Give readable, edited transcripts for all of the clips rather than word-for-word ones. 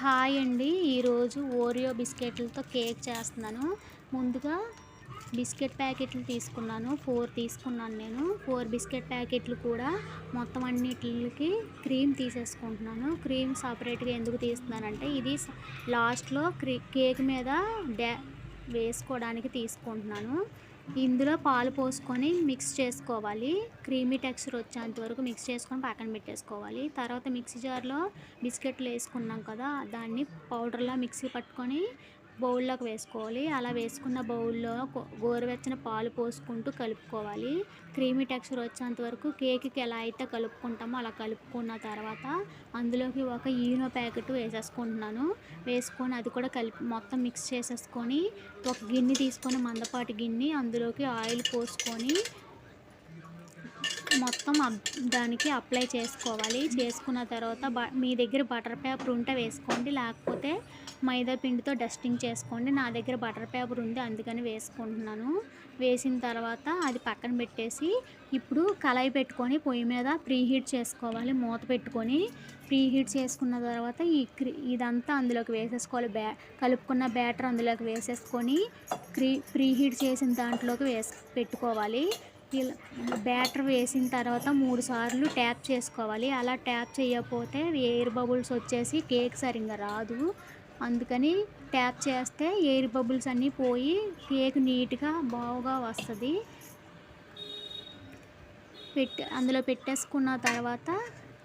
Hi అండి. ఈరోజు Oreo బిస్కెట్లతో cake చేస్తున్నాను. ముందుగా బిస్కెట్ ప్యాకెట్లు తీసుకున్నాను. 4 తీసుకున్నాను నేను. 4 బిస్కెట్ ప్యాకెట్లు కూడా మొత్తం అన్నిటికి క్రీమ్ తీసేసుకుంటున్నాను. క్రీమ్ సపరేట్గా ఎందుకు తీస్తున్నానంటే ఇది లాస్ట్లో కేక్ మీద వేసుకోవడానికి తీసుకుంటున్నాను. ఇందులో పాలు పోసుకొని మిక్స్ చేసుకోవాలి. క్రీమీ టెక్స్చర్ వచ్చేంత వరకు మిక్స్ చేసుకొని పక్కన పెట్టేసుకోవాలి. తర్వాత మిక్సీ జార్లో బిస్కెట్లు వేసుకున్నాం కదా, దాన్ని పౌడర్లా మిక్సీ పట్టుకొని బౌల్లోకి వేసుకోవాలి. అలా వేసుకున్న బౌల్లో గోరువెచ్చని పాలు పోసుకుంటూ కలుపుకోవాలి. క్రీమీ టెక్స్చర్ వచ్చేంత వరకు కేక్కి ఎలా అయితే కలుపుకుంటామో అలా కలుపుకున్న తర్వాత అందులోకి ఒక ఈనో ప్యాకెట్ వేసేసుకుంటున్నాను. వేసుకొని అది కూడా మొత్తం మిక్స్ చేసేసుకొని ఒక గిన్నె తీసుకొని, మందపాటి గిన్నె, అందులోకి ఆయిల్ పోసుకొని మొత్తం దానికి అప్లై చేసుకోవాలి. చేసుకున్న తర్వాత మీ దగ్గర బటర్ పేపర్ ఉంటే వేసుకోండి, లేకపోతే మైదా పిండితో డస్టింగ్ చేసుకోండి. నా దగ్గర బటర్ పేపర్ ఉంది, అందుకని వేసుకుంటున్నాను. వేసిన తర్వాత అది పక్కన పెట్టేసి ఇప్పుడు కళాయి పెట్టుకొని పొయ్యి మీద ప్రీహీట్ చేసుకోవాలి. మూత పెట్టుకొని ప్రీహీట్ చేసుకున్న తర్వాత ఇదంతా అందులోకి వేసేసుకోవాలి. కలుపుకున్న బ్యాటర్ అందులోకి వేసేసుకొని ప్రీహీట్ చేసిన దాంట్లోకి పెట్టుకోవాలి. బ్యాటర్ వేసిన తర్వాత 3 సార్లు ట్యాప్ చేసుకోవాలి. అలా ట్యాప్ చేయకపోతే ఎయిర్ బబుల్స్ వచ్చేసి కేక్ సరిగ్గా రాదు. అందుకని ట్యాప్ చేస్తే ఎయిర్ బబుల్స్ అన్నీ పోయి కేక్ నీట్గా బాగా వస్తుంది. అందులో పెట్టేసుకున్న తర్వాత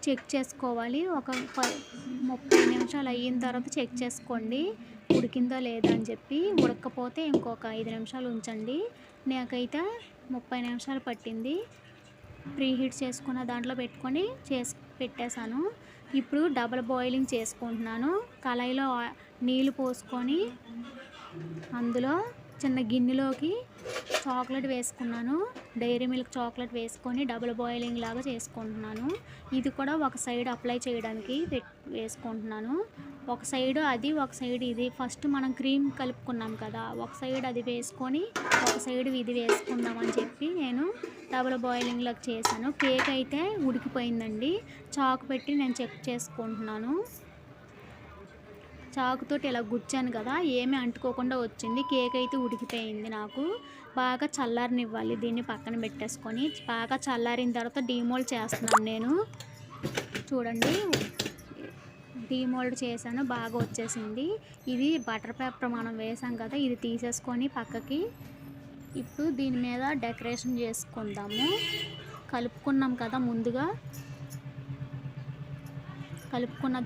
చెక్ చేసుకోవాలి. ఒక 30 నిమిషాలు అయిన తర్వాత చెక్ చేసుకోండి ఉడికిందో లేదా అని చెప్పి. ఉడకపోతే ఇంకొక 5 నిమిషాలు ఉంచండి. నాకైతే 30 నిమిషాలు పట్టింది. ప్రీహీట్ చేసుకున్న దాంట్లో పెట్టుకొని పెట్టేశాను. ఇప్పుడు డబుల్ బాయిలింగ్ చేసుకుంటున్నాను. కళాయిలో నీళ్ళు పోసుకొని అందులో చిన్న గిన్నెలోకి చాక్లెట్ వేసుకున్నాను. డైరీ మిల్క్ చాక్లెట్ వేసుకొని డబుల్ బాయిలింగ్ లాగా చేసుకుంటున్నాను. ఇది కూడా ఒక సైడ్ అప్లై చేయడానికి వేసుకుంటున్నాను. ఒక సైడ్ అది, ఒక సైడ్ ఇది. ఫస్ట్ మనం క్రీమ్ కలుపుకున్నాం కదా, ఒక సైడ్ అది వేసుకొని ఒక సైడ్ ఇది వేసుకుందామని చెప్పి నేను డబుల్ బాయిలింగ్లోకి చేశాను. కేక్ అయితే ఉడికిపోయిందండి. చాకు పెట్టి నేను చెక్ చేసుకుంటున్నాను. చాకుతోటి ఇలా గుచ్చాను కదా, ఏమీ అంటుకోకుండా వచ్చింది. కేక్ అయితే ఉడికిపోయింది. నాకు బాగా చల్లారనివ్వాలి. దీన్ని పక్కన పెట్టేసుకొని బాగా చల్లారిన తర్వాత డీమోల్డ్ చేస్తున్నాను నేను. చూడండి, డీమోల్డ్ చేశాను, బాగా వచ్చేసింది. ఇది బటర్ పేపర్ మనం వేసాం కదా, ఇది తీసేసుకొని పక్కకి ఇప్పుడు దీని మీద డెకరేషన్ చేసుకుందాము. కలుపుకున్నాం కదా ముందుగా, కలుపుకున్న